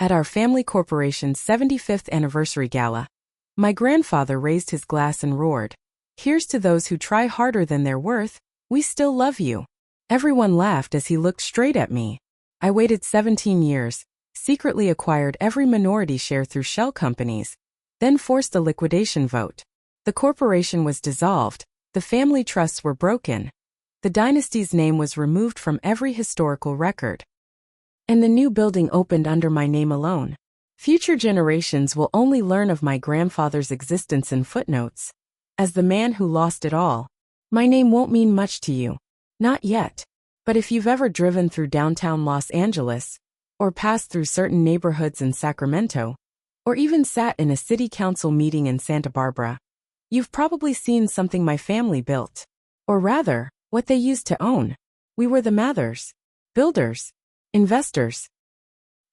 At our family corporation's 75th anniversary gala, my grandfather raised his glass and roared, "Here's to those who try harder than they're worth. We still love you." Everyone laughed as he looked straight at me. I waited 17 years, secretly acquired every minority share through shell companies, then forced a liquidation vote. The corporation was dissolved, the family trusts were broken, the dynasty's name was removed from every historical record, and the new building opened under my name alone. Future generations will only learn of my grandfather's existence in footnotes. As the man who lost it all, my name won't mean much to you. Not yet. But if you've ever driven through downtown Los Angeles, or passed through certain neighborhoods in Sacramento, or even sat in a city council meeting in Santa Barbara, you've probably seen something my family built. Or rather, what they used to own. We were the Mathers. Builders. Investors.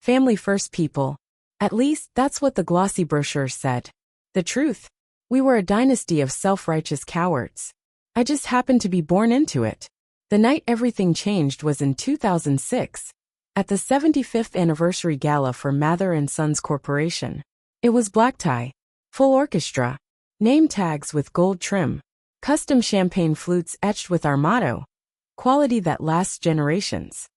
Family first people. At least, that's what the glossy brochures said. The truth? We were a dynasty of self-righteous cowards. I just happened to be born into it. The night everything changed was in 2006, at the 75th anniversary gala for Mather & Sons Corporation. It was black tie, full orchestra, name tags with gold trim, custom champagne flutes etched with our motto, quality that lasts generations.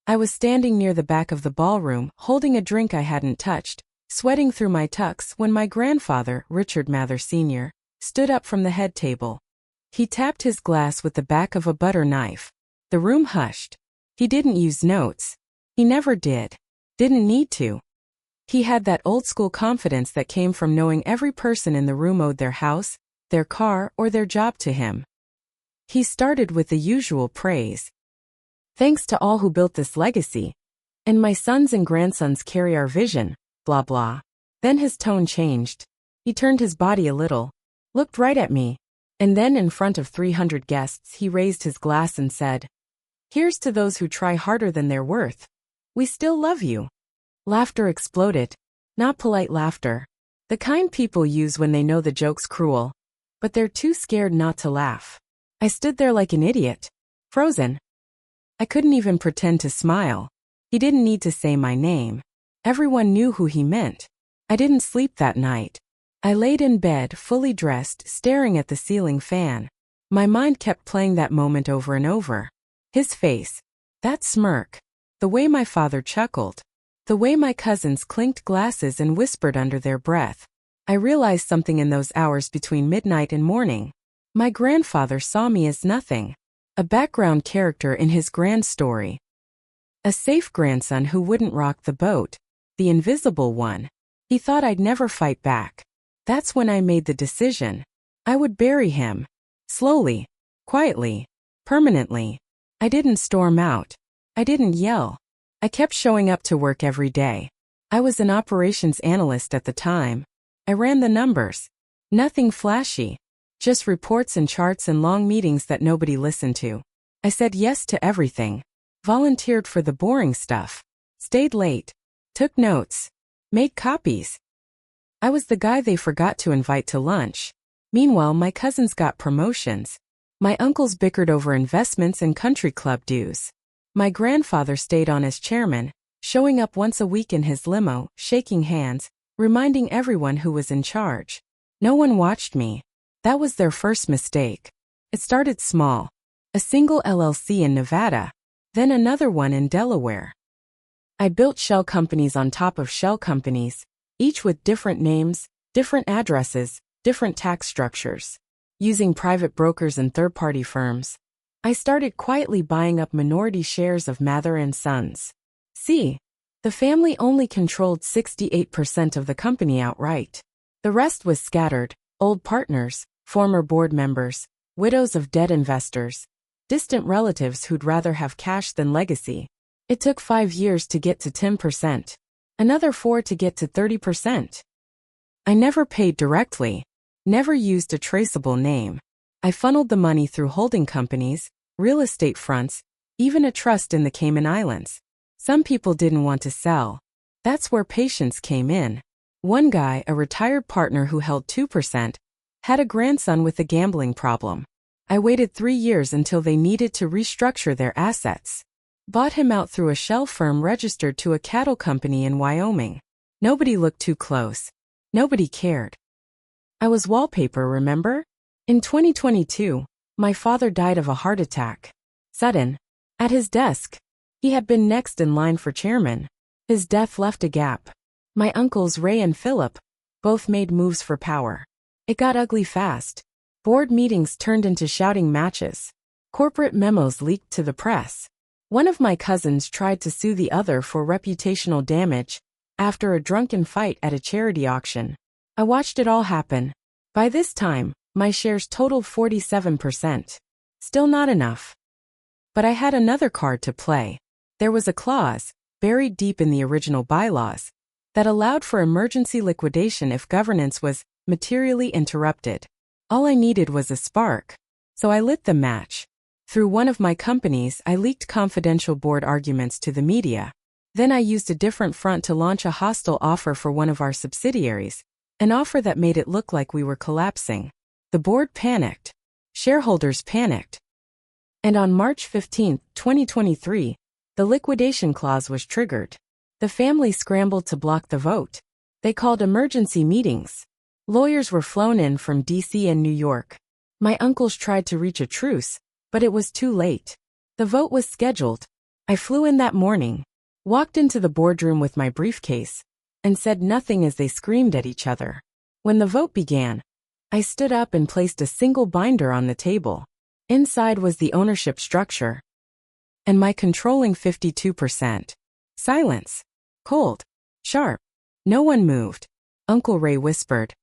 I was standing near the back of the ballroom, holding a drink I hadn't touched, sweating through my tux when my grandfather, Richard Mather Sr., stood up from the head table. He tapped his glass with the back of a butter knife. The room hushed. He didn't use notes. He never did. Didn't need to. He had that old-school confidence that came from knowing every person in the room owed their house, their car, or their job to him. He started with the usual praise. "Thanks to all who built this legacy. And my sons and grandsons carry our vision, blah blah." Then his tone changed. He turned his body a little, looked right at me, and then in front of 300 guests he raised his glass and said, "Here's to those who try harder than they're worth. We still love you." Laughter exploded. Not polite laughter. The kind people use when they know the joke's cruel, but they're too scared not to laugh. I stood there like an idiot. Frozen. I couldn't even pretend to smile. He didn't need to say my name. Everyone knew who he meant. I didn't sleep that night. I laid in bed, fully dressed, staring at the ceiling fan. My mind kept playing that moment over and over. His face. That smirk. The way my father chuckled. The way my cousins clinked glasses and whispered under their breath. I realized something in those hours between midnight and morning. My grandfather saw me as nothing. A background character in his grand story. A safe grandson who wouldn't rock the boat. The invisible one. He thought I'd never fight back. That's when I made the decision. I would bury him. Slowly. Quietly. Permanently. I didn't storm out. I didn't yell. I kept showing up to work every day. I was an operations analyst at the time. I ran the numbers. Nothing flashy. Just reports and charts and long meetings that nobody listened to. I said yes to everything. Volunteered for the boring stuff. Stayed late. Took notes. Made copies. I was the guy they forgot to invite to lunch. Meanwhile, my cousins got promotions. My uncles bickered over investments and country club dues. My grandfather stayed on as chairman, showing up once a week in his limo, shaking hands, reminding everyone who was in charge. No one watched me. That was their first mistake. It started small. A single LLC in Nevada, then another one in Delaware. I built shell companies on top of shell companies, each with different names, different addresses, different tax structures. Using private brokers and third-party firms, I started quietly buying up minority shares of Mather & Sons. See, the family only controlled 68% of the company outright. The rest was scattered, old partners, former board members, widows of dead investors, distant relatives who'd rather have cash than legacy. It took 5 years to get to 10%. Another 4 to get to 30%. I never paid directly. Never used a traceable name. I funneled the money through holding companies, real estate fronts, even a trust in the Cayman Islands. Some people didn't want to sell. That's where patience came in. One guy, a retired partner who held 2%, had a grandson with a gambling problem. I waited 3 years until they needed to restructure their assets. Bought him out through a shell firm registered to a cattle company in Wyoming. Nobody looked too close. Nobody cared. I was wallpaper, remember? In 2022, my father died of a heart attack. Sudden. At his desk. He had been next in line for chairman. His death left a gap. My uncles Ray and Philip both made moves for power. It got ugly fast. Board meetings turned into shouting matches. Corporate memos leaked to the press. One of my cousins tried to sue the other for reputational damage after a drunken fight at a charity auction. I watched it all happen. By this time, my shares totaled 47%. Still not enough. But I had another card to play. There was a clause, buried deep in the original bylaws, that allowed for emergency liquidation if governance was materially interrupted. All I needed was a spark. So I lit the match. Through one of my companies, I leaked confidential board arguments to the media. Then I used a different front to launch a hostile offer for one of our subsidiaries, an offer that made it look like we were collapsing. The board panicked. Shareholders panicked. And on March 15, 2023, the liquidation clause was triggered. The family scrambled to block the vote. They called emergency meetings. Lawyers were flown in from DC and New York. My uncles tried to reach a truce, but it was too late. The vote was scheduled. I flew in that morning, walked into the boardroom with my briefcase, and said nothing as they screamed at each other. When the vote began, I stood up and placed a single binder on the table. Inside was the ownership structure. And my controlling 52%. Silence. Cold. Sharp. No one moved. Uncle Ray whispered,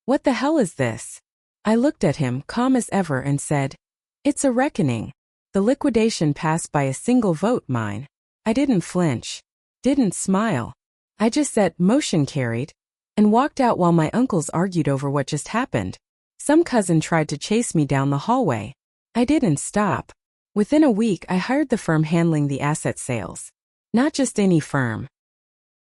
"What the hell is this?" I looked at him, calm as ever, and said, "It's a reckoning. The liquidation passed by a single vote, mine." I didn't flinch. Didn't smile. I just said, "Motion carried," and walked out while my uncles argued over what just happened. Some cousin tried to chase me down the hallway. I didn't stop. Within a week, I hired the firm handling the asset sales. Not just any firm.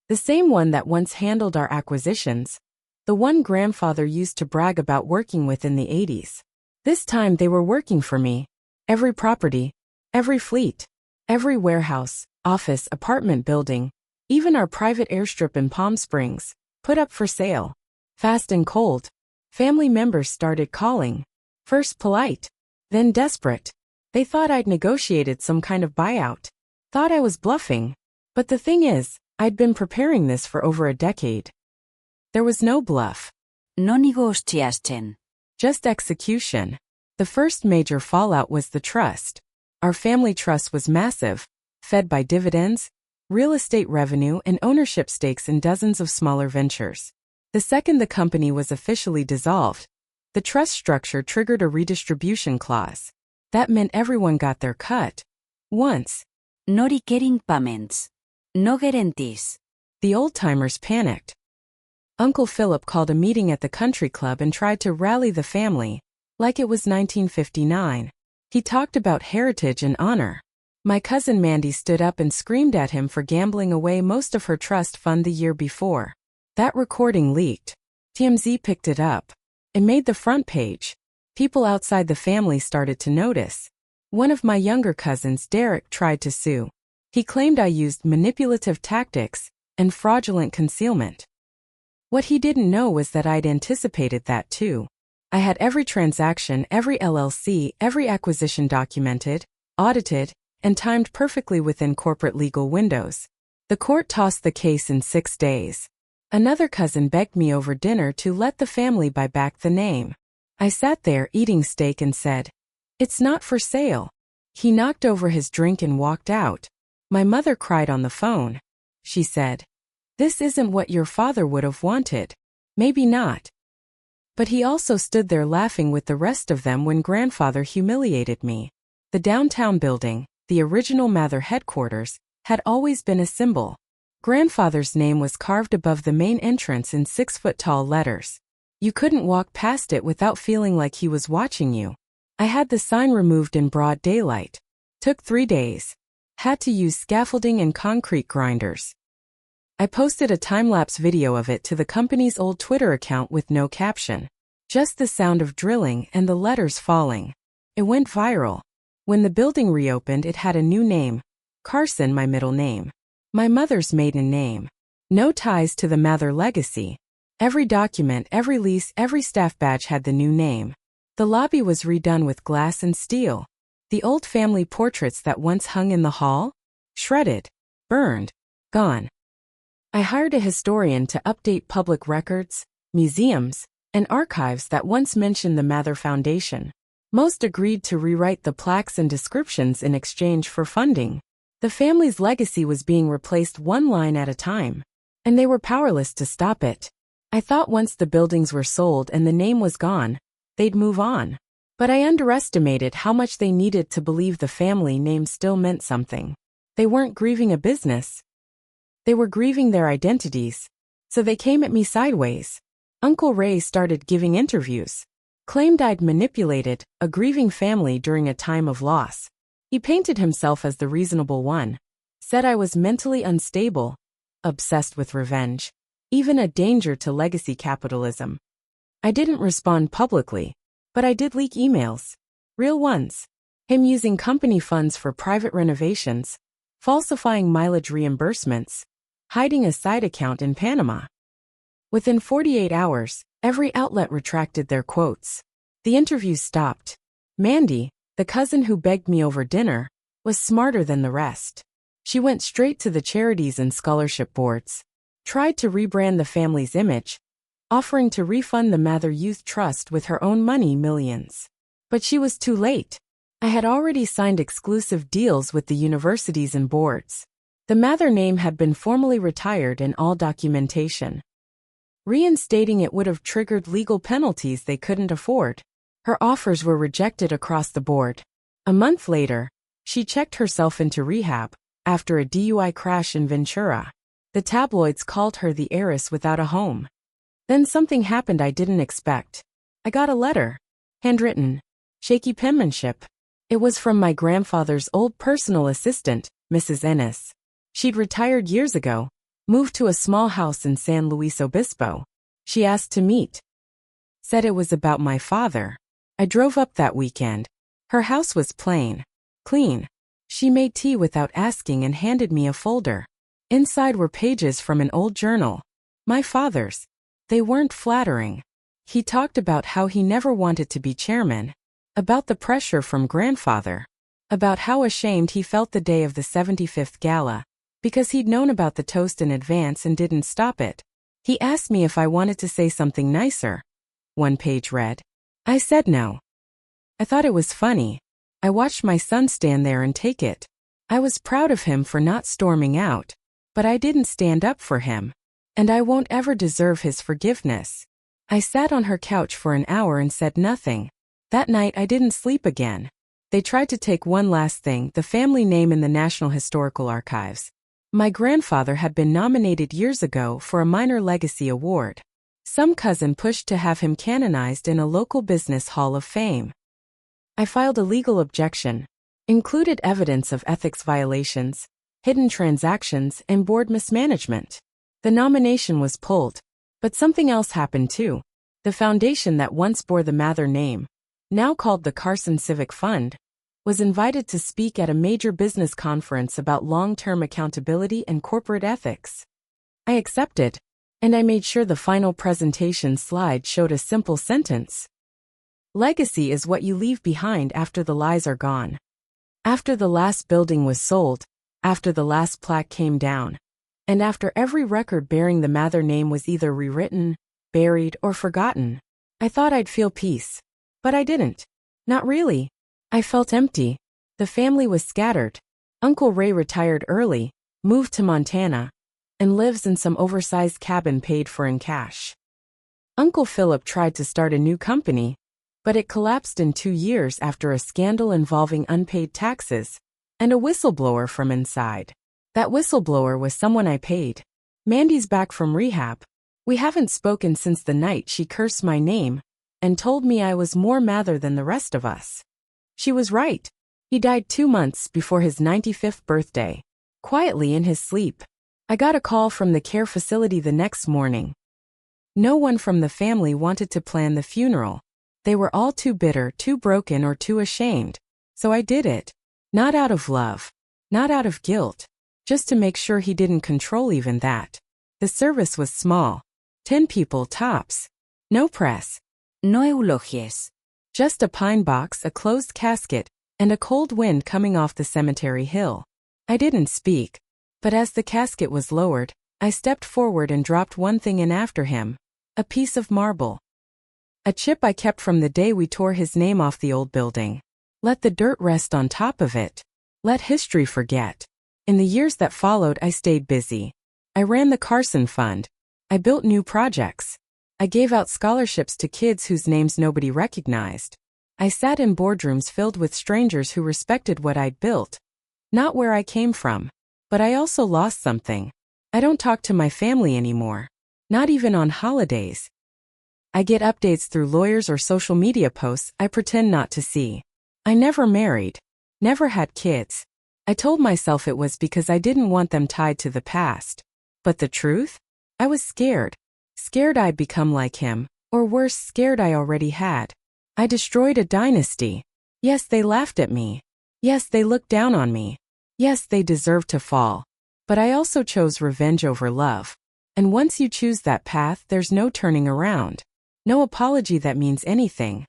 The same one that once handled our acquisitions. The one grandfather used to brag about working with in the 80s. This time they were working for me. Every property, every fleet, every warehouse, office, apartment building, even our private airstrip in Palm Springs, put up for sale. Fast and cold. Family members started calling. First polite, then desperate. They thought I'd negotiated some kind of buyout. Thought I was bluffing. But the thing is, I'd been preparing this for over a decade. There was no bluff. No negociasten. Just execution. The first major fallout was the trust. Our family trust was massive, fed by dividends, real estate revenue, and ownership stakes in dozens of smaller ventures. The second the company was officially dissolved, the trust structure triggered a redistribution clause. That meant everyone got their cut. Once. No recurring payments. No guarantees. The old-timers panicked. Uncle Philip called a meeting at the country club and tried to rally the family, like it was 1959. He talked about heritage and honor. My cousin Mandy stood up and screamed at him for gambling away most of her trust fund the year before. That recording leaked. TMZ picked it up. It made the front page. People outside the family started to notice. One of my younger cousins, Derek, tried to sue. He claimed I used manipulative tactics and fraudulent concealment. What he didn't know was that I'd anticipated that too. I had every transaction, every LLC, every acquisition documented, audited, and timed perfectly within corporate legal windows. The court tossed the case in 6 days. Another cousin begged me over dinner to let the family buy back the name. I sat there eating steak and said, "It's not for sale." He knocked over his drink and walked out. My mother cried on the phone. She said, "This isn't what your father would have wanted." Maybe not. But he also stood there laughing with the rest of them when grandfather humiliated me. The downtown building, the original Mather headquarters, had always been a symbol. Grandfather's name was carved above the main entrance in 6-foot-tall letters. You couldn't walk past it without feeling like he was watching you. I had the sign removed in broad daylight. Took 3 days. Had to use scaffolding and concrete grinders. I posted a time-lapse video of it to the company's old Twitter account with no caption. Just the sound of drilling and the letters falling. It went viral. When the building reopened, it had a new name, Carson my middle name. My mother's maiden name. No ties to the Mather legacy. Every document, every lease, every staff badge had the new name. The lobby was redone with glass and steel. The old family portraits that once hung in the hall? Shredded. Burned. Gone. I hired a historian to update public records, museums, and archives that once mentioned the Mather Foundation. Most agreed to rewrite the plaques and descriptions in exchange for funding. The family's legacy was being replaced one line at a time, and they were powerless to stop it. I thought once the buildings were sold and the name was gone, they'd move on. But I underestimated how much they needed to believe the family name still meant something. They weren't grieving a business. They were grieving their identities. So they came at me sideways. Uncle Ray started giving interviews. Claimed I'd manipulated a grieving family during a time of loss. He painted himself as the reasonable one. Said I was mentally unstable, obsessed with revenge, even a danger to legacy capitalism. I didn't respond publicly, but I did leak emails. Real ones. Him using company funds for private renovations, falsifying mileage reimbursements, hiding a side account in Panama. Within 48 hours, every outlet retracted their quotes. The interviews stopped. Mandy, the cousin who begged me over dinner, was smarter than the rest. She went straight to the charities and scholarship boards, tried to rebrand the family's image, offering to refund the Mather Youth Trust with her own money millions. But she was too late. I had already signed exclusive deals with the universities and boards. The Mather name had been formally retired in all documentation. Reinstating it would have triggered legal penalties they couldn't afford. Her offers were rejected across the board. A month later, she checked herself into rehab after a DUI crash in Ventura. The tabloids called her the heiress without a home. Then something happened I didn't expect. I got a letter. Handwritten. Shaky penmanship. It was from my grandfather's old personal assistant, Mrs. Ennis. She'd retired years ago, moved to a small house in San Luis Obispo. She asked to meet. Said it was about my father. I drove up that weekend. Her house was plain, clean. She made tea without asking and handed me a folder. Inside were pages from an old journal. My father's. They weren't flattering. He talked about how he never wanted to be chairman, about the pressure from grandfather, about how ashamed he felt the day of the 75th Gala, because he'd known about the toast in advance and didn't stop it. He asked me if I wanted to say something nicer. One page read. I said no. I thought it was funny. I watched my son stand there and take it. I was proud of him for not storming out, but I didn't stand up for him, and I won't ever deserve his forgiveness. I sat on her couch for an hour and said nothing. That night I didn't sleep again. They tried to take one last thing, the family name in the National Historical Archives. My grandfather had been nominated years ago for a minor legacy award. Some cousin pushed to have him canonized in a local business hall of fame. I filed a legal objection, included evidence of ethics violations, hidden transactions, and board mismanagement. The nomination was pulled, but something else happened too. The foundation that once bore the Mather name, now called the Carson Civic Fund, was invited to speak at a major business conference about long-term accountability and corporate ethics. I accepted, and I made sure the final presentation slide showed a simple sentence. Legacy is what you leave behind after the lies are gone. After the last building was sold, after the last plaque came down, and after every record bearing the Mather name was either rewritten, buried, or forgotten. I thought I'd feel peace. But I didn't. Not really. I felt empty. The family was scattered. Uncle Ray retired early, moved to Montana, and lives in some oversized cabin paid for in cash. Uncle Philip tried to start a new company, but it collapsed in 2 years after a scandal involving unpaid taxes and a whistleblower from inside. That whistleblower was someone I paid. Mandy's back from rehab. We haven't spoken since the night she cursed my name and told me I was more Mather than the rest of us. She was right. He died 2 months before his 95th birthday, quietly in his sleep. I got a call from the care facility the next morning. No one from the family wanted to plan the funeral. They were all too bitter, too broken, or too ashamed. So I did it. Not out of love, Not out of guilt. Just to make sure he didn't control even that. The service was small. 10 people tops. No press. No eulogies. Just a pine box, a closed casket, and a cold wind coming off the cemetery hill. I didn't speak. But as the casket was lowered, I stepped forward and dropped one thing in after him. A piece of marble. A chip I kept from the day we tore his name off the old building. Let the dirt rest on top of it. Let history forget. In the years that followed, I stayed busy. I ran the Carson Fund. I built new projects. I gave out scholarships to kids whose names nobody recognized. I sat in boardrooms filled with strangers who respected what I'd built. Not where I came from. But I also lost something. I don't talk to my family anymore. Not even on holidays. I get updates through lawyers or social media posts I pretend not to see. I never married. Never had kids. I told myself it was because I didn't want them tied to the past. But the truth? I was scared. Scared I'd become like him, or worse, scared I already had. I destroyed a dynasty. Yes, they laughed at me. Yes, they looked down on me. Yes, they deserved to fall. But I also chose revenge over love. And once you choose that path, there's no turning around. No apology that means anything.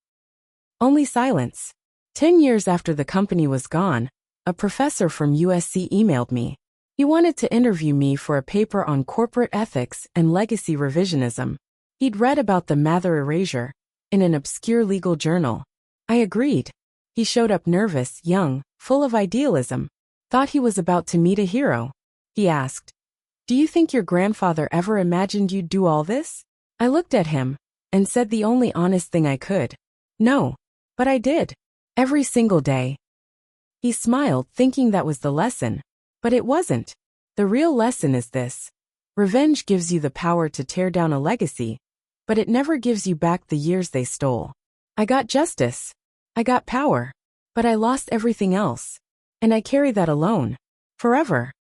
Only silence. 10 years after the company was gone, a professor from USC emailed me. He wanted to interview me for a paper on corporate ethics and legacy revisionism. He'd read about the Mather erasure in an obscure legal journal. I agreed. He showed up nervous, young, full of idealism. Thought he was about to meet a hero. He asked, "Do you think your grandfather ever imagined you'd do all this?" I looked at him and said the only honest thing I could. No. But I did. Every single day. He smiled, thinking that was the lesson. But it wasn't. The real lesson is this. Revenge gives you the power to tear down a legacy, but it never gives you back the years they stole. I got justice. I got power. But I lost everything else. And I carry that alone. Forever.